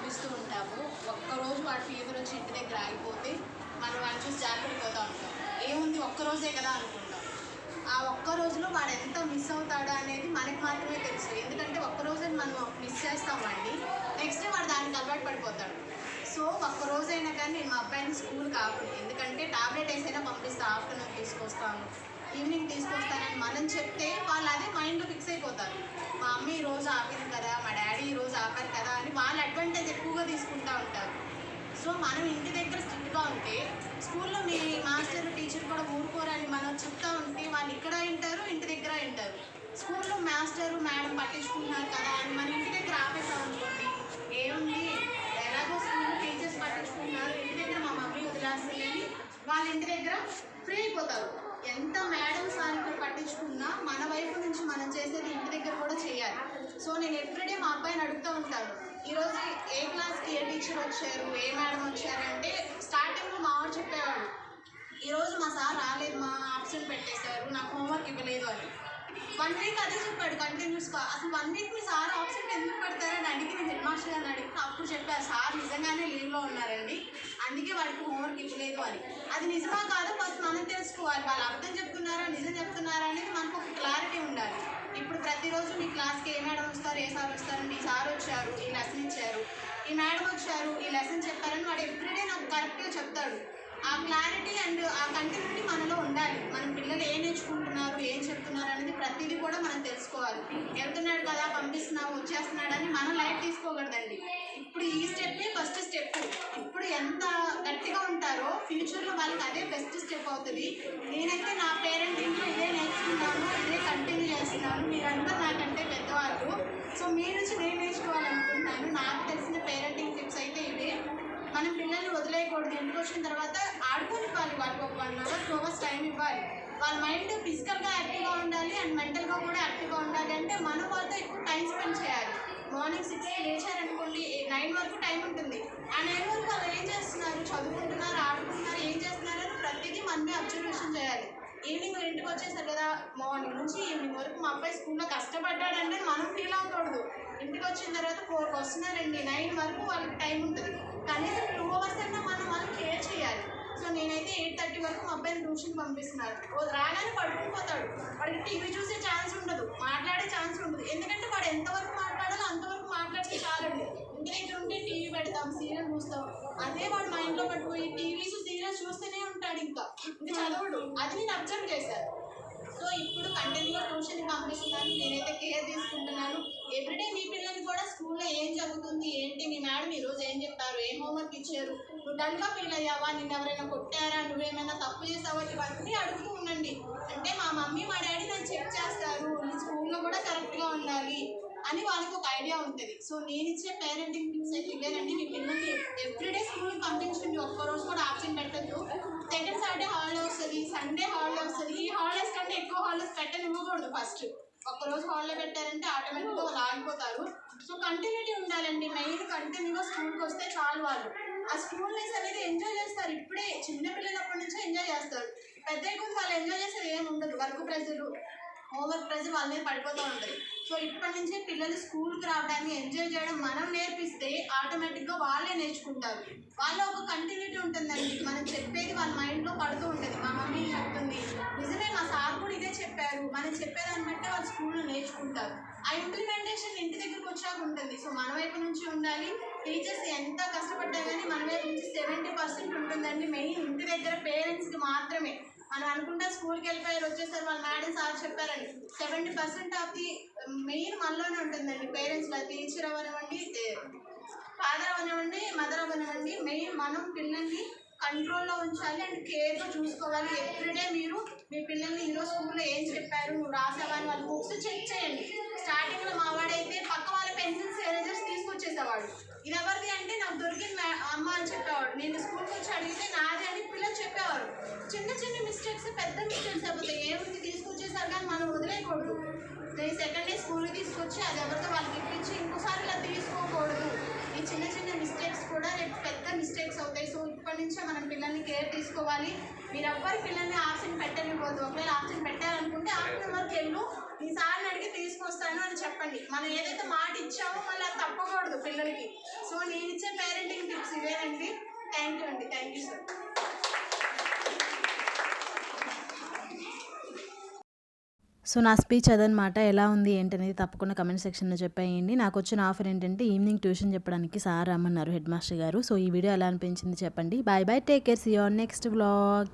పంపిస్తూ ఉంటాము. ఒక్కరోజు వాడు ఫీవర్ వచ్చి ఇంటి దగ్గర ఆగిపోతే మనం వాడిని చూసి జారిపడిపోతూ ఉంటాం. ఏముంది ఒక్కరోజే కదా అనుకుంటాం. ఆ ఒక్క రోజులో వాడు ఎంత మిస్ అవుతాడా అనేది మనకి మాత్రమే తెలుసు. ఎందుకంటే ఒక్కరోజే మనం మిస్ చేస్తామండి, నెక్స్ట్ డే వాడు దానికి అలవాటు పడిపోతాడు. సో ఒక్కరోజైనా కానీ నేను మా అబ్బాయిని స్కూల్ కాకుండా, ఎందుకంటే టాబ్లెట్ వేసైనా పంపిస్తాను, ఆఫ్టర్నూన్ తీసుకొస్తాను, ఈవినింగ్ తీసుకొస్తానని మనం చెప్తే వాళ్ళు అదే మైండ్లో ఫిక్స్ అయిపోతారు. మా అమ్మ ఈ రోజు ఆపింది కదా, మా డాడీ ఈ రోజు ఆపారు కదా అని వాళ్ళు అడ్వాంటేజ్ ఎక్కువగా తీసుకుంటూ ఉంటారు. సో మనం ఇంటి దగ్గర స్ట్రిక్ట్గా ఉంటే స్కూల్లో మీ మాస్టర్ టీచర్ కూడా ఊరుకోరని మనం చెప్తా ఉంటే వాళ్ళు ఇక్కడ వింటారు, ఇంటి దగ్గర వింటారు. స్కూల్లో మాస్టరు మేడం పట్టించుకుంటున్నారు కదా అని మన ఇంటి దగ్గర ఆపేసాం అనుకోండి, ఏముంది ఎలాగో స్కూల్లో టీచర్స్ పట్టించుకుంటున్నారు, ఇంటి దగ్గర మా మమ్మీ వదిలేస్తుంది, వాళ్ళ ఇంటి దగ్గర ఫ్రీ అయిపోతారు. ఎంత మేడం సార్లు పట్టించుకున్నా మన వైపు నుంచి మనం చేసేది ఇంటి దగ్గర కూడా చేయాలి. సో నేను ఎవ్రీడే మా అబ్బాయిని అడుగుతూ ఉంటాను, ఈరోజు ఏ క్లాస్కి ఏ టీచర్ వచ్చారు, ఏ మేడం వచ్చారంటే స్టార్టింగ్లో మా వాడు చెప్పేవాడు, ఈరోజు మా సార్ రాలేదు, మా ఆబ్సెంట్ పెట్టేశారు, నాకు హోంవర్క్ ఇవ్వలేదు అని. 1 వీక్ అదే చెప్పాడు కంటిన్యూస్గా. అసలు 1 వీక్ మీ సార్ ఆబ్సెంట్ ఎందుకు పెడతారని అడిగి నేను హెడ్ మాస్టర్ గారిని అడిగితే అప్పుడు చెప్పారు, సార్ నిజంగానే లీవ్లో ఉన్నారండి, అందుకే వాడికి హోంవర్క్ ఇవ్వలేదు అని. అది నిజమా కాదో ఫస్ట్ మనం తెలుసుకోవాలి. వాళ్ళు అర్థం చెప్తున్నారా నిజం చెప్తున్నారా అనేది మనకు ఒక క్లారిటీ ఉండాలి. ఇప్పుడు ప్రతిరోజు మీ క్లాస్కి ఏ మేడం వస్తారు, ఏ సార్ వస్తారండి, ఈ సార్ వచ్చారు, ఈ లెసన్ ఇచ్చారు, ఈ మేడం వచ్చారు, ఈ లెసన్ చెప్పారని వాడు ఎవ్రీడే నాకు కరెక్ట్గా చెప్తాడు. ఆ క్లారిటీ అండ్ ఆ కంటిన్యూటీ మనలో ఉండాలి. మన పిల్లలు ఏం నేర్చుకుంటున్నారు, ఏం చెప్తున్నారు అనేది ప్రతిదీ కూడా మనం తెలుసుకోవాలి. వెళ్తున్నాడు కదా పంపిస్తున్నాము వచ్చేస్తున్నాడు అని మనం లైట్ తీసుకోకూడదండి. ఇప్పుడు ఈ స్టెప్పే ఫస్ట్ స్టెప్. ఇప్పుడు ఎంత గట్టిగా ఉంటారో ఫ్యూచర్లో వాళ్ళకి అదే బెస్ట్ స్టెప్ అవుతుంది. నేనైతే నా పేరెంటింగ్లో ఇదే నేర్చుకున్నాను, ఇదే కంటిన్యూ చేస్తున్నాను. మీరందరూ నాకంటే పెద్దవాళ్ళు, సో మీ నుంచి నేను నేర్చుకోవాలనుకుంటున్నాను. నాకు తెలిసిన పేరెంటింగ్ టిప్స్ అయితే ఇవే. మనం పిల్లల్ని వదిలేయకూడదు. ఇంటికి వచ్చిన తర్వాత ఆడుకోనివ్వాలి, వాళ్ళకి ఒక 1 అవర్ 2 అవర్స్ టైం ఇవ్వాలి. వాళ్ళ మైండ్ ఫిజికల్గా యాక్టివ్గా ఉండాలి అండ్ మెంటల్గా కూడా యాక్టివ్గా ఉండాలి. అంటే మనం వాళ్ళతో ఎక్కువ టైం స్పెండ్ చేయాలి. మార్నింగ్ 6కి లేచారనుకోండి, 9 వరకు టైం ఉంటుంది. ఆ 9 వరకు వాళ్ళు ఏం చేస్తున్నారు, చదువుకుంటున్నారు, ఆడుకుంటున్నారు, ఏం చేస్తున్నారు అని ప్రతిదీ మనమే అబ్జర్వేషన్ చేయాలి. ఈవినింగ్ ఇంటికి వచ్చేసారు కదా, మార్నింగ్ నుంచి ఈవినింగ్ వరకు మా అబ్బాయి స్కూల్లో కష్టపడ్డాడంటే మనం ఫీల్ అవ్వకూడదు. ఇంటికి వచ్చిన తర్వాత 4కి వస్తున్నారండి, 9 వరకు వాళ్ళకి టైం ఉంటుంది. కనీసం 2 అవర్స్ అయినా మనం వాళ్ళకి కేర్ చేయాలి. సో నేనైతే 8:30 వరకు మా అబ్బాయిని ట్యూషన్ పంపిస్తున్నాను. రాగానే పడుకుపోతాడు, వాడికి టీవీ చూసే ఛాన్స్ ఉండదు, మాట్లాడే ఛాన్స్ ఉండదు. ఎందుకంటే వాడు ఎంతవరకు మాట్లాడాలో అంతవరకు మాట్లాడితే చాలండి. ఇంటి దగ్గర ఉంటే టీవీ పెడతాం, సీరియల్ చూస్తాం, అదే వాడు మైండ్లో పట్టుకుపోయి టీవీస్ సీరియల్స్ చూస్తూనే ఉంటాడు, ఇంకా చదవడు. అది నేను అబ్జర్వ్ చేశాను. సో ఇప్పుడు కంటిన్యూగా ట్యూషన్కి పంపిస్తున్నాను, నేనైతే కేర్ తీసుకుంటున్నాను. ఎవ్రీడే మీ పిల్లలు కూడా స్కూల్లో ఏం జరుగుతుంది, ఏంటి, మీ మేడం ఈరోజు ఏం చెప్పారు, ఏం హోంవర్క్ ఇచ్చారు, నువ్వు డల్గా ఫీల్ అయ్యావా, నిన్ను ఎవరైనా కొట్టారా, నువ్వేమైనా తప్పు చేసావా, ఇవన్నీ అడుగుతూ ఉండండి. అంటే మా మమ్మీ మా డాడీ నన్ను చెక్ చేస్తారు, నీ స్కూల్లో కూడా కరెక్ట్గా ఉండాలి అని వాళ్ళకి ఒక ఐడియా ఉంటుంది. సో నేను ఇచ్చే పేరెంటింగ్ టిప్స్ అయితే ఇవేనండి. మీ పిల్లల్ని ఎవ్రీడే స్కూల్కి పంపించండి, ఒక్కరోజు కూడా ఆబ్సెంట్ పెట్టద్దు. సెకండ్ సాటర్డే హాలిడే వస్తుంది, సండే హాలిడే వస్తుంది. ఈ హాలిడేస్ కంటే ఎక్కువ హాలిడేస్ పెట్టనివ్వకూడదు. ఫస్ట్ ఒక్కరోజు హాలిడే పెట్టారంటే ఆటోమేటిక్గా వాళ్ళు ఆగిపోతారు. సో కంటిన్యూటీ ఉండాలండి. మెయిన్ కంటిన్యూగా స్కూల్కి వస్తే చాలు. వాళ్ళు ఆ స్కూల్ డేస్ అనేది ఎంజాయ్ చేస్తారు. ఇప్పుడే చిన్నపిల్లలప్పటి నుంచే ఎంజాయ్ చేస్తారు. పెద్ద కొద్ది వాళ్ళు ఎంజాయ్ చేసేది ఏమి ఉండదు. వర్క్ ప్రెజర్, హోంవర్క్ ప్రెజర్ వాళ్ళ మీద పడిపోతూ ఉంటుంది. సో ఇప్పటి నుంచే పిల్లలు స్కూల్కి రావడానికి ఎంజాయ్ చేయడం మనం నేర్పిస్తే ఆటోమేటిక్గా వాళ్ళే నేర్చుకుంటారు. వాళ్ళ ఒక కంటిన్యూటీ ఉంటుందండి. మనం చెప్పేది వాళ్ళ మైండ్లో పడుతూ ఉంటుంది. మా మమ్మీ చెప్తుంది నిజమే, మా సార్ కూడా ఇదే చెప్పారు, మనం చెప్పేదాన్ని బట్టి వాళ్ళు స్కూల్లో నేర్చుకుంటారు. ఆ ఇంప్లిమెంటేషన్ ఇంటి దగ్గరకు వచ్చాక ఉంటుంది. సో మన వైపు నుంచి ఉండాలి. టీచర్స్ ఎంత కష్టపడ్డా కానీ మన వైపు నుంచి 70% ఉంటుందండి. మెయిన్ ఇంటి దగ్గర పేరెంట్స్కి మాత్రమే. మనం అనుకుంటా స్కూల్కి వెళ్ళిపోయారు, వచ్చేసారు, వాళ్ళ మేడం సార్ చెప్పారండి. 70% ఆఫ్ ది మెయిన్ మనలోనే ఉంటుందండి. పేరెంట్స్లో టీచర్ అవనివ్వండి, ఫాదర్ అవనివ్వండి, మదర్ అవనివ్వండి, మెయిన్ మనం పిల్లల్ని కంట్రోల్లో ఉంచాలి అండ్ కేర్గా చూసుకోవాలి. ఎవ్రీడే మీరు మీ పిల్లల్ని ఈరోజు స్కూల్లో ఏం చెప్పారు, నువ్వు రాసావని వాళ్ళ బుక్స్ చెక్ చేయండి. స్టార్టింగ్లో మావాడైతే పక్క వాళ్ళ పెన్సిల్స్ ఎరేజర్స్ తీసుకొచ్చేసేవాడు. ఇది ఎవరిది అంటే నాకు దొరికింది అమ్మ అని చెప్పేవాడు. నేను స్కూల్కి వచ్చి అడిగితే నాది అని పిల్లలు చెప్పేవారు. చిన్న చిన్న మిస్టేక్స్ పెద్ద మిస్టేక్స్ అయిపోతాయి. ఏముంది తీసుకొచ్చేసారు కానీ మనం వదిలేయకూడదు. నేను సెకండ్ డే స్కూల్కి తీసుకొచ్చి అది ఎవరితో వాళ్ళకి ఇప్పించి ఇంకోసారి ఇలా తీసుకోకూడదు. ఈ చిన్న చిన్న మిస్టేక్స్ కూడా రేపు పెద్ద మిస్టేక్స్ అవుతాయి. సో ఇప్పటి నుంచే మనం పిల్లల్ని కేర్ తీసుకోవాలి. మీరు ఎవ్వరి పిల్లల్ని ఆబ్సెంట్ పెట్టనివ్వద్దు. ఒకవేళ ఆబ్సెంట్ పెట్టారనుకుంటే ఆఫ్టర్నూన్ వరకు వెళ్ళు, ఈ సార్ని అడిగి తీసుకో. తీసుకొస్తాను అని చెప్పండి. మనం ఏదైతే మాట ఇచ్చామో మళ్ళీ అది తప్పకూడదు పిల్లలకి. సో నేను ఇచ్చే పేరెంటింగ్ టిప్స్ ఇవేనండి. థ్యాంక్ యూ అండి. Thank you sir. సో నా స్పీచ్ అదనమాట. ఎలా ఉంది ఏంటనేది తప్పకుండా కమెంట్ సెక్షన్లో చెప్పేయండి. నాకు వచ్చిన ఆఫర్ ఏంటంటే ఈవినింగ్ ట్యూషన్ చెప్పడానికి సార్ రమ్మన్నారు, హెడ్ మాస్టర్ గారు. సో ఈ వీడియో ఎలా అనిపించింది చెప్పండి. Bye bye, take care, see you on next vlog.